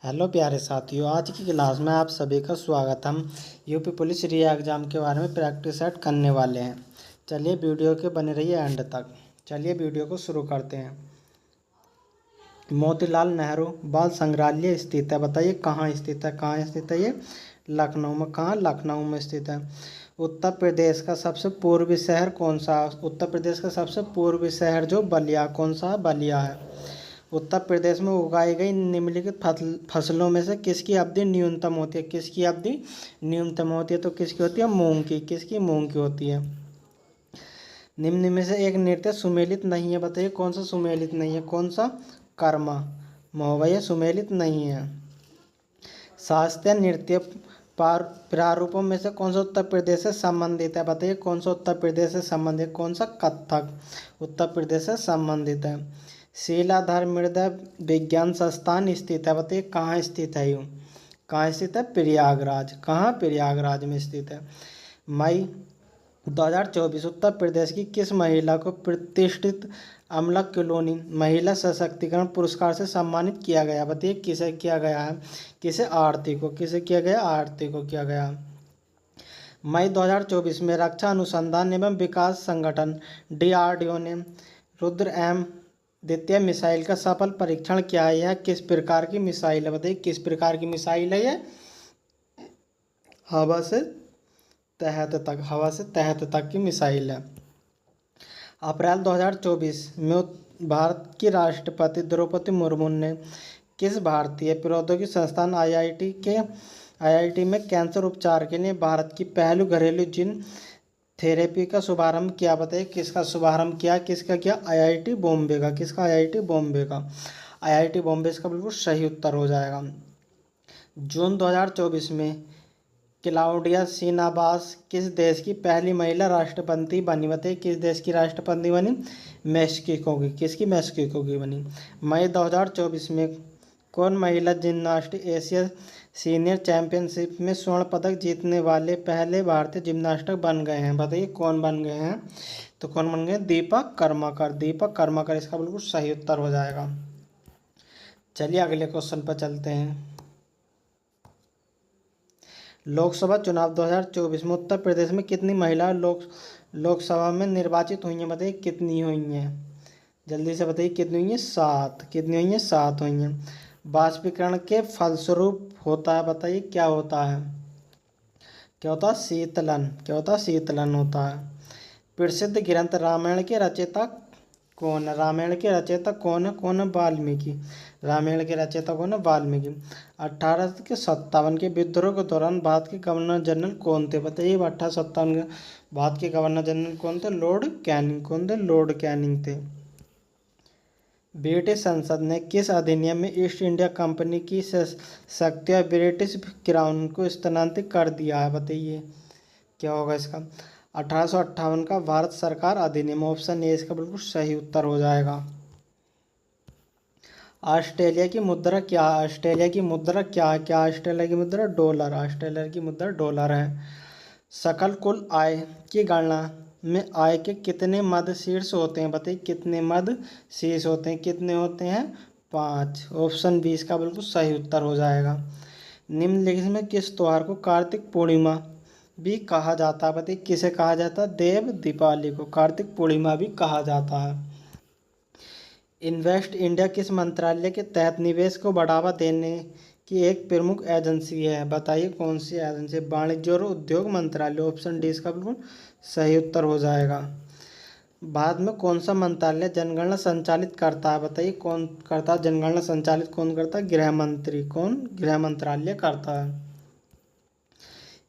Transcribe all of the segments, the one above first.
Hello प्यारे साथियों, आज की क्लास में आप सभी का स्वागत। हम यूपी पुलिस री एग्ज़ाम के बारे में प्रैक्टिस सेट करने वाले हैं। चलिए वीडियो के बने रहिए एंड तक। चलिए वीडियो को शुरू करते हैं। मोतीलाल नेहरू बाल संग्रहालय स्थित है, बताइए कहाँ स्थित है। कहाँ स्थित है ये? लखनऊ में। कहाँ? लखनऊ में स्थित है। उत्तर प्रदेश का सबसे पूर्वी शहर कौन सा? उत्तर प्रदेश का सबसे पूर्वी शहर जो बलिया, कौन सा है? बलिया है। उत्तर प्रदेश में उगाई गई निम्नलिखित फसलों में से किसकी अवधि न्यूनतम होती है? किसकी अवधि न्यूनतम होती है? तो किसकी होती है? मूंग की। किसकी? मूंग की होती है। निम्न में से एक नृत्य सुमेलित नहीं है, बताइए कौन सा सुमेलित नहीं है? कौन सा? कर्मा। महोदय सुमेलित नहीं है। शास्त्रीय नृत्य प्रारूपों में से कौन सा उत्तर प्रदेश से संबंधित है? बताइए कौन सा उत्तर प्रदेश से संबंधित? कौन सा? कथक उत्तर प्रदेश से संबंधित है। शीलाधर मृदा विज्ञान संस्थान स्थित है, बताइए कहाँ स्थित है? यूँ कहाँ स्थित है? प्रयागराज। कहाँ? प्रयागराज में स्थित है। मई 2024 उत्तर प्रदेश की किस महिला को प्रतिष्ठित अमलक कॉलोनी महिला सशक्तिकरण पुरस्कार से सम्मानित किया गया? बताइए किसे किया गया है? किसे? आरती को। किसे किया गया? आरती को किया गया। मई 2024 में रक्षा अनुसंधान एवं विकास संगठन DRDO ने रुद्र एम द्वितीय मिसाइल का सफल परीक्षण किया है। यह किस प्रकार की मिसाइल है? बताइए किस प्रकार की मिसाइल है ये? हवा से तहत तक की मिसाइल है। अप्रैल 2024 में भारत की राष्ट्रपति द्रौपदी मुर्मू ने किस भारतीय प्रौद्योगिकी संस्थान IIT में कैंसर उपचार के लिए भारत की पहली घरेलू जीन थेरेपी का शुभारंभ किया? बताइए किसका शुभारंभ किया? किसका किया? IIT बॉम्बे का। किसका? IIT बॉम्बे का। IIT बॉम्बे इसका बिल्कुल सही उत्तर हो जाएगा। जून 2024 में क्लाउडिया सीनाबास किस देश की पहली महिला राष्ट्रपति बनी? बताइए किस देश की राष्ट्रपति बनी? मेक्सिको की। किसकी? मेक्सिको की बनी। मई 2024 में कौन महिला जिम्नास्टिक एशिया सीनियर चैंपियनशिप में स्वर्ण पदक जीतने वाले पहले भारतीय जिम्नास्ट बन गए हैं? बताइए कौन बन गए हैं? तो कौन बन गए? दीपक कर्माकर। दीपक कर्माकर इसका बिल्कुल सही उत्तर हो जाएगा। चलिए अगले क्वेश्चन पर चलते हैं। लोकसभा चुनाव 2024 में उत्तर प्रदेश में कितनी महिलाएं लोकसभा में निर्वाचित हुई हैं? बताइए कितनी हुई हैं? जल्दी से बताइए कितनी हुई हैं? 7। कितनी हुई हैं? 7 हुई हैं। बाष्पीकरण के फलस्वरूप होता है, बताइए क्या होता है? क्या होता है? शीतलन। क्या होता है? शीतलन होता है। प्रसिद्ध ग्रंथ रामायण के रचयिता कौन है? रामायण के रचयिता कौन है? कौन है? वाल्मीकि। रामायण के रचयिता कौन है? वाल्मीकि। 1857 के विद्रोह के दौरान भारत के गवर्नर जनरल कौन थे? बताइए 1857 के भारत के गवर्नर जनरल कौन थे? Lord Canning. कौन थे? लॉर्ड कैनिंग थे। ब्रिटिश संसद ने किस अधिनियम में ईस्ट इंडिया कंपनी की शक्तियाँ ब्रिटिश क्राउन को स्थानांतरित कर दिया है? बताइए क्या होगा इसका? 1858 का भारत सरकार अधिनियम। ऑप्शन ए इसका बिल्कुल सही उत्तर हो जाएगा। ऑस्ट्रेलिया की मुद्रा क्या है? ऑस्ट्रेलिया की मुद्रा क्या है? क्या ऑस्ट्रेलिया की मुद्रा? डॉलर। ऑस्ट्रेलिया की मुद्रा डॉलर है। सकल कुल आय की गणना में आय के कितने मद शीर्ष होते हैं? बताइए कितने मद शीर्ष होते हैं? कितने होते हैं? 5। ऑप्शन बी इसका बिल्कुल सही उत्तर हो जाएगा। निम्नलिखित में किस त्योहार को कार्तिक पूर्णिमा भी कहा जाता है? बताइए किसे कहा जाता है? देव दीपावली को कार्तिक पूर्णिमा भी कहा जाता है। इन्वेस्ट इंडिया किस मंत्रालय के तहत निवेश को बढ़ावा देने की एक प्रमुख एजेंसी है? बताइए कौन सी एजेंसी? वाणिज्य और उद्योग मंत्रालय। ऑप्शन डी इसका बिल्कुल सही उत्तर हो जाएगा। भारत में कौन सा मंत्रालय जनगणना संचालित करता है? बताइए कौन करता है जनगणना संचालित? कौन करता है? गृह मंत्री। कौन? गृह मंत्रालय करता है।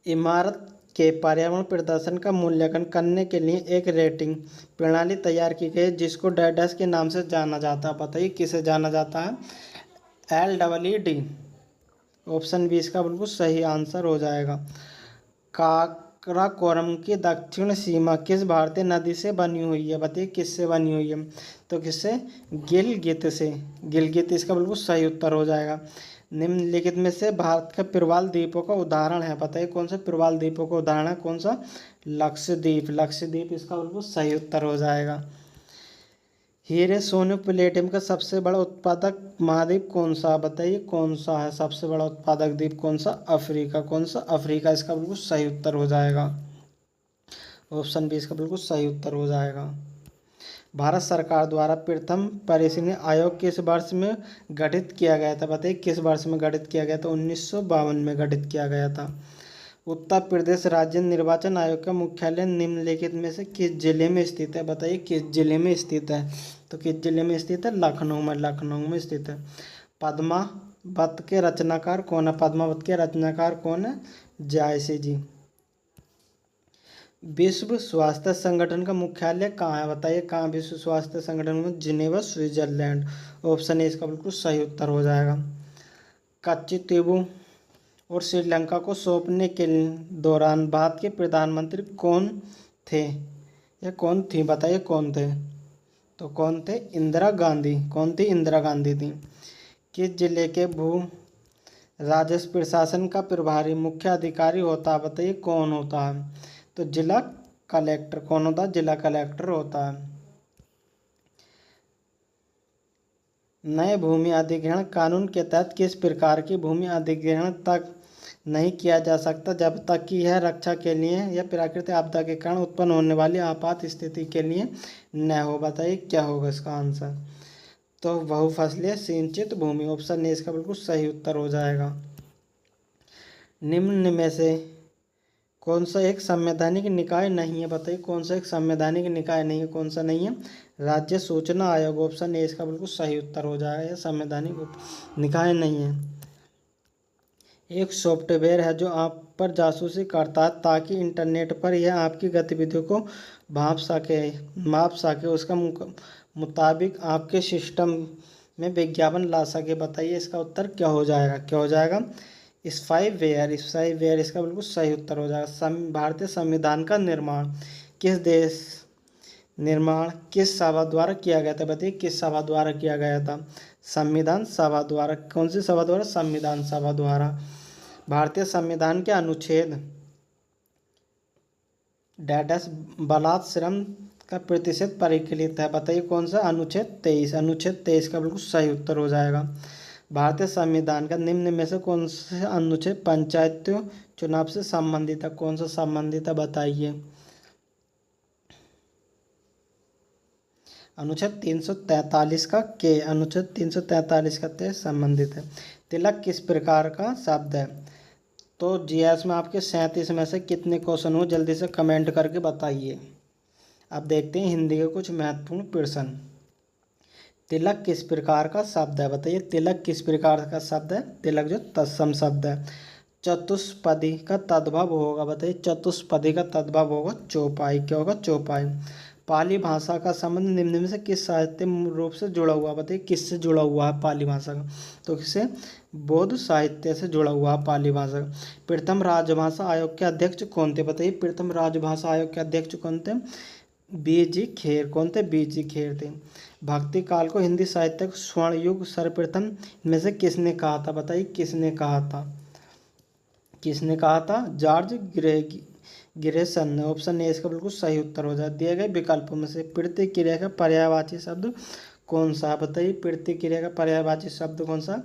इमारत के पर्यावरण प्रदर्शन का मूल्यांकन करने के लिए एक रेटिंग प्रणाली तैयार की गई जिसको डैश के नाम से जाना जाता है। बताइए किसे जाना जाता है? LEED। ऑप्शन बी इसका बिल्कुल सही आंसर हो जाएगा। काराकोरम की दक्षिण सीमा किस भारतीय नदी से बनी हुई है? बताइए किससे बनी हुई है? तो किससे? गिलगित से। गिलगित इसका बिल्कुल सही उत्तर हो जाएगा। निम्नलिखित में से भारत का प्रवाल द्वीपों का उदाहरण है? बताइए कौन सा प्रवाल द्वीपों का उदाहरण है? कौन सा? लक्षद्वीप। लक्षद्वीप इसका बिल्कुल सही उत्तर हो जाएगा। हीरे सोने प्लेटियम का सबसे बड़ा उत्पादक महाद्वीप कौन सा, बताइए कौन सा है सबसे बड़ा उत्पादक द्वीप, कौन सा, अफ्रीका, कौन सा, अफ्रीका इसका बिल्कुल सही उत्तर हो जाएगा। ऑप्शन बी इसका बिल्कुल सही उत्तर हो जाएगा। भारत सरकार द्वारा प्रथम परिसीमन आयोग किस वर्ष में गठित किया गया था, बताइए किस वर्ष में गठित किया गया था, 1952 में गठित किया गया था। उत्तर प्रदेश राज्य निर्वाचन आयोग का मुख्यालय निम्नलिखित में से किस जिले में स्थित है, बताइए किस जिले में स्थित है, तो किस जिले में स्थित है, लखनऊ में, लखनऊ में स्थित है। पद्मावत के रचनाकार कौन है, पद्मावत के रचनाकार कौन है, जायसी जी। विश्व स्वास्थ्य संगठन का मुख्यालय कहाँ है, बताइए कहाँ विश्व स्वास्थ्य संगठन में, जिनेवा, स्विट्जरलैंड। ऑप्शन ए इसका बिल्कुल सही उत्तर हो जाएगा। कच्चितीबू और श्रीलंका को सौंपने के दौरान भारत के प्रधानमंत्री कौन थे, या कौन थी, बताइए कौन थे, तो कौन थे, इंदिरा गांधी। कौन थी, इंदिरा गांधी थी। किस जिले के भू राजस्व प्रशासन का प्रभारी मुख्य अधिकारी होता है, बताइए कौन होता है, तो जिला कलेक्टर। कौन होता है, जिला कलेक्टर होता है। नए भूमि अधिग्रहण कानून के तहत किस प्रकार की भूमि अधिग्रहण तक नहीं किया जा सकता जब तक कि यह रक्षा के लिए या प्राकृतिक आपदा के कारण उत्पन्न होने वाली आपात स्थिति के लिए न हो, बताइए क्या होगा इसका आंसर, तो बहुफसलीय सिंचित भूमि। ऑप्शन ए इसका बिल्कुल सही उत्तर हो जाएगा। निम्न में से कौन सा एक संवैधानिक निकाय नहीं है, बताइए कौन सा एक संवैधानिक निकाय नहीं है, कौन सा नहीं है, राज्य सूचना आयोग। ऑप्शन ए इसका बिल्कुल सही उत्तर हो जाएगा, यह संवैधानिक निकाय नहीं है। एक सॉफ्टवेयर है जो आप पर जासूसी करता है ताकि इंटरनेट पर यह आपकी गतिविधियों को माप सके, उसका मुताबिक आपके सिस्टम में विज्ञापन ला सके, बताइए इसका उत्तर क्या हो जाएगा, क्या हो जाएगा, स्पाईवेयर। स्पाईवेयर इसका बिल्कुल सही उत्तर हो जाएगा। भारतीय संविधान का निर्माण किस सभा द्वारा किया गया था, बताइए किस सभा द्वारा किया गया था, संविधान सभा द्वारा। कौन सी सभा द्वारा, संविधान सभा द्वारा। भारतीय संविधान के अनुच्छेद डैडस बालात श्रम का प्रतिशत परिकलित है, बताइए कौन सा, अनुच्छेद 23। अनुच्छेद 23 का बिल्कुल सही उत्तर हो जाएगा। भारतीय संविधान का निम्न में से कौन सा अनुच्छेद पंचायती चुनाव से संबंधित है, कौन सा संबंधित है, बताइए। अनुच्छेद 343 का के, अनुच्छेद 343 का ते संबंधित है। तिलक किस प्रकार का शब्द है, तो जीएस में आपके 37 में से कितने क्वेश्चन हो, जल्दी से कमेंट करके बताइए। अब देखते हैं हिंदी के कुछ महत्वपूर्ण प्रश्न। तिलक किस प्रकार का शब्द है, बताइए तिलक किस प्रकार का शब्द है, तिलक जो तत्सम शब्द है। चतुष्पदी का तद्भव होगा, बताइए चतुष्पदी का तद्भव होगा चौपाई, क्या होगा, चौपाई। पाली भाषा का संबंध निम्न में से किस साहित्य रूप से जुड़ा हुआ, बताइए किससे जुड़ा हुआ है पाली भाषा का, तो किससे, बौद्ध साहित्य से जुड़ा हुआ है पाली भाषा। प्रथम राजभाषा आयोग के अध्यक्ष कौन थे, बताइए प्रथम राजभाषा आयोग के अध्यक्ष कौन थे, बीजी खेर। कौन थे, बीजी खेर थे। भक्ति काल को हिंदी साहित्य का स्वर्ण युग सर्वप्रथम में से किसने कहा था, बताइए किसने कहा था, किसने कहा था, जॉर्ज ग्रेसन ने। ऑप्शन ए इसका बिल्कुल सही उत्तर हो जाए। दिए गए विकल्पों में से प्रतिक्रिया का पर्यायवाची शब्द कौन सा, बताइए प्रतिक्रिया का पर्यायवाची शब्द कौन सा,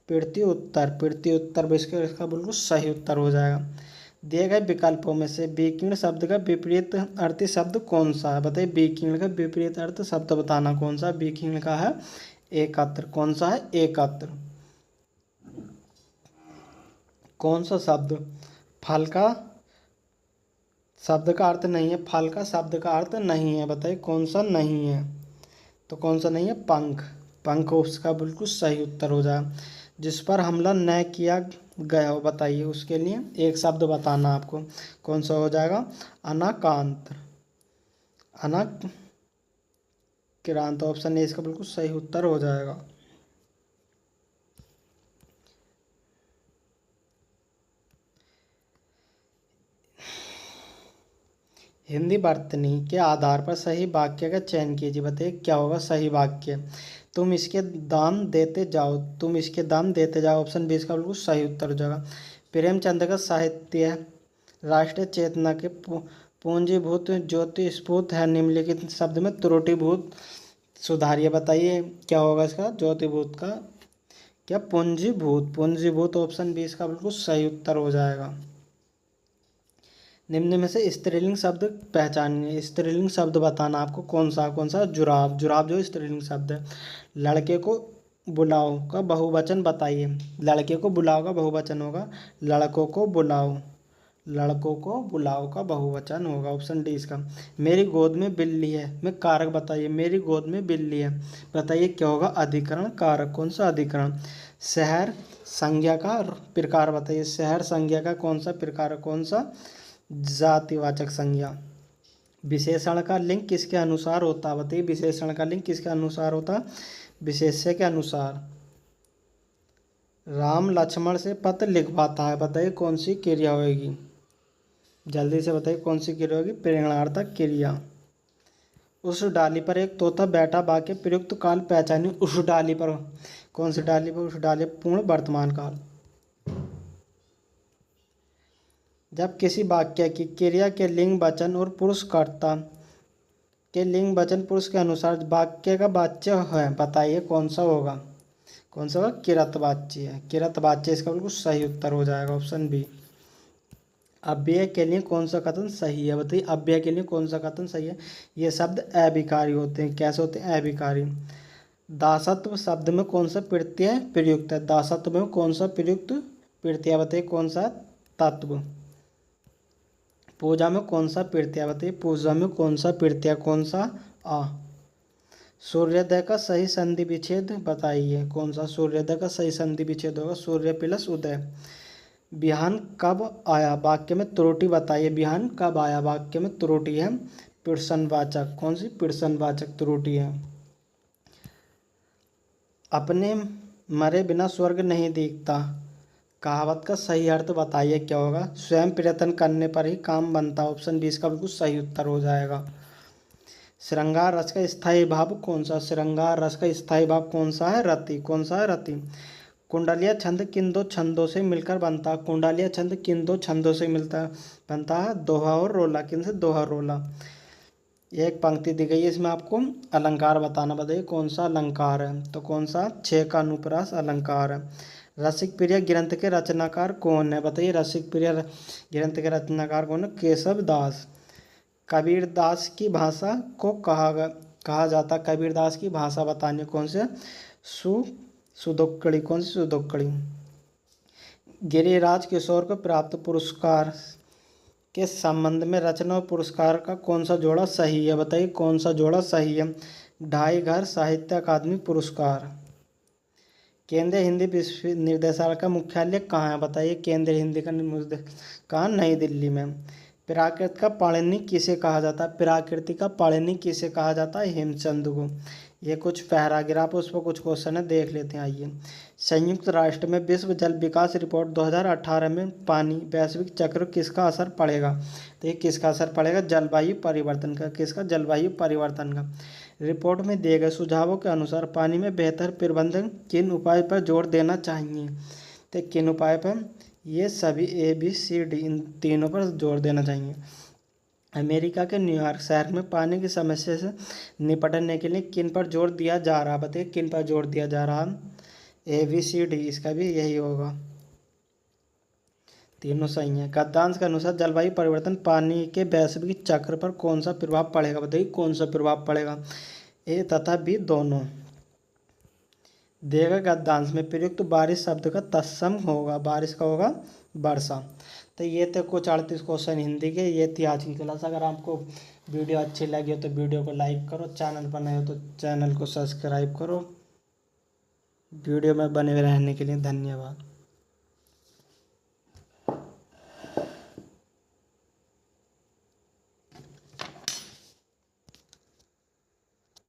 प्रत्युत्तर इसका बिल्कुल सही उत्तर हो जाएगा। दिए गए विकल्पों में से विकीर्ण शब्द का विपरीत अर्थ शब्द कौन सा है, बताइए विकीर्ण का विपरीत अर्थ शब्द बताना कौन सा, विकीर्ण का है एकत्र। कौन सा है, एकत्र। कौन सा शब्द फल का शब्द का अर्थ नहीं है, फल का शब्द का अर्थ नहीं है, बताइए कौन सा नहीं है, तो कौन सा नहीं है, पंख। पंख उसका बिल्कुल सही उत्तर हो जाए। जिस पर हमला न किया गया हो, बताइए उसके लिए एक शब्द बताना आपको, कौन सा हो जाएगा, अनाकांत, अनाक्रांत। ऑप्शन ए इसका बिल्कुल सही उत्तर हो जाएगा। हिंदी वर्तनी के आधार पर सही वाक्य का चयन कीजिए, बताइए क्या होगा सही वाक्य। तुम इसके दाम देते जाओ, तुम इसके दाम देते जाओ। ऑप्शन बी इसका बिल्कुल सही उत्तर हो जाएगा। प्रेमचंद का साहित्य राष्ट्रीय चेतना के पूंजीभूत ज्योतिस्फूर्त है, निम्नलिखित शब्द में त्रुटिभूत सुधारिए, बताइए क्या होगा इसका ज्योतिभूत का क्या पूंजीभूत, पूंजीभूत ऑप्शन बी इसका बिल्कुल सही उत्तर हो जाएगा। निम्न में से स्त्रीलिंग शब्द पहचानिए, स्त्रीलिंग शब्द बताना आपको कौन सा जुराब, जुराब जो स्त्रीलिंग शब्द है। लड़के को बुलाओ का बहुवचन बताइए, लड़के को बुलाओ का बहुवचन होगा लड़कों को बुलाओ, लड़कों को बुलाओ का बहुवचन होगा ऑप्शन डी इसका। मेरी गोद में बिल्ली है में कारक बताइए, मेरी गोद में बिल्ली है, बताइए क्या होगा अधिकरण कारक, कौन सा अधिकरण। शहर संज्ञा का प्रकार बताइए, शहर संज्ञा का कौन सा प्रकार, कौन सा जातिवाचक संज्ञा। विशेषण का लिंग किसके अनुसार होता है, बताइए विशेषण का लिंग किसके अनुसार होता, विशेष्य के अनुसार। राम लक्ष्मण से पत्र लिखवाता है, बताइए कौन सी क्रिया होगी, जल्दी से बताइए कौन सी क्रिया होगी, प्रेरणार्थक क्रिया। उस डाली पर एक तोता बैठा, वाक्य प्रयुक्त काल पहचानिए, उस डाली पर, कौन सी डाली पर, उस डाली पूर्ण वर्तमान काल। जब किसी वाक्य की क्रिया के लिंग वचन और पुरुषकर्ता के लिंग वचन पुरुष के अनुसार वाक्य का वाच्य है, बताइए कौन सा होगा, कौन सा होगा, किरतवाच्य है, किरतवाच्य इसका बिल्कुल सही उत्तर हो जाएगा ऑप्शन बी। अव्यय के लिए कौन सा कथन सही है, बताइए अव्यय के लिए कौन सा कथन सही है। ये शब्द अभिकारी होते हैं, कैसे होते हैं, अभिकारी। दासत्व शब्द में कौन सा प्रत्यय प्रयुक्त है, दासत्व में कौन सा प्रयुक्त प्रत्यय, बताइए कौन सा तत्व। पूजा में कौन सा प्रत्यय, बताइए पूजा में कौन सा प्रत्यय, कौन सा आ। सूर्योदय का सही संधि विच्छेद बताइए, कौन सा सूर्योदय का सही संधि विच्छेद होगा, सूर्य प्लस उदय। बिहान कब आया, वाक्य में त्रुटि बताइए, बिहान कब आया, वाक्य में त्रुटि है प्रश्नवाचक, कौन सी प्रश्नवाचक त्रुटि है। अपने मरे बिना स्वर्ग नहीं दिखता, कहावत का सही अर्थ बताइए क्या होगा, स्वयं प्रयत्न करने पर ही काम बनता, ऑप्शन बी इसका बिल्कुल सही उत्तर हो जाएगा। श्रृंगार रस का स्थायी भाव कौन सा, श्रृंगार रस का स्थायी भाव कौन सा है, रति, कौन सा है, रति। कुंडलिया छंद किन दो छंदों से मिलकर बनता, कुंडलिया छंद किन दो छंदों से मिलता बनता है, दोहा और रोला, किन से, दोहा रोला। एक पंक्ति दी गई है, इसमें आपको अलंकार बताना, बताइए कौन सा अलंकार है, तो कौन सा 6 का अनुप्रास अलंकार है। रसिक प्रिय ग्रंथ के रचनाकार कौन है, बताइए रसिक प्रिय ग्रंथ के रचनाकार कौन है, केशव दास। कबीर दास की भाषा को कहा जाता, कबीर दास की भाषा बताने कौन से, सुदोक्कड़ी, कौन सी, सुदोक्कड़ी। गिरिराज किशोर को प्राप्त पुरस्कार के संबंध में रचना और पुरस्कार का कौन सा जोड़ा सही है, बताइए कौन सा जोड़ा सही है। ढाई घर साहित्य अकादमी पुरस्कार। केंद्रीय हिंदी निर्देशालय का मुख्यालय कहाँ है, बताइए केंद्रीय हिंदी का कहाँ, नई दिल्ली में। प्राकृत का पाणिनि किसे कहा जाता है, प्राकृति का पाणिनि किसे कहा जाता है, हेमचंद को। ये कुछ पैराग्राफ उस पर कुछ क्वेश्चन है, देख लेते हैं आइए। संयुक्त राष्ट्र में विश्व जल विकास रिपोर्ट 2018 में पानी वैश्विक चक्र किसका असर पड़ेगा, तो ये किसका असर पड़ेगा, जलवायु परिवर्तन का, किसका, जलवायु परिवर्तन का। रिपोर्ट में दिए गए सुझावों के अनुसार पानी में बेहतर प्रबंधन किन उपाय पर जोर देना चाहिए, तो किन उपाय पर, ये सभी ABCD इन तीनों पर जोर देना चाहिए। अमेरिका के न्यूयॉर्क शहर में पानी की समस्या से निपटने के लिए किन पर जोर दिया जा रहा है, बताइए किन पर जोर दिया जा रहा है, ABCD इसका भी यही होगा, तीनों सही है। गद्यांश के अनुसार जलवायु परिवर्तन पानी के वैश्विक चक्र पर कौन सा प्रभाव पड़ेगा, बताइए कौन सा प्रभाव पड़ेगा, A तथा B दोनों। देगा गद्यांश में प्रयुक्त बारिश शब्द का तत्सम होगा, बारिश का होगा वर्षा। तो ये तो कुछ 38 क्वेश्चन हिंदी के, ये थी आज की क्लास। अगर आपको वीडियो अच्छी लगी हो तो वीडियो को लाइक करो, चैनल पर नए हो तो चैनल को सब्सक्राइब करो। वीडियो में बने रहने के लिए धन्यवाद।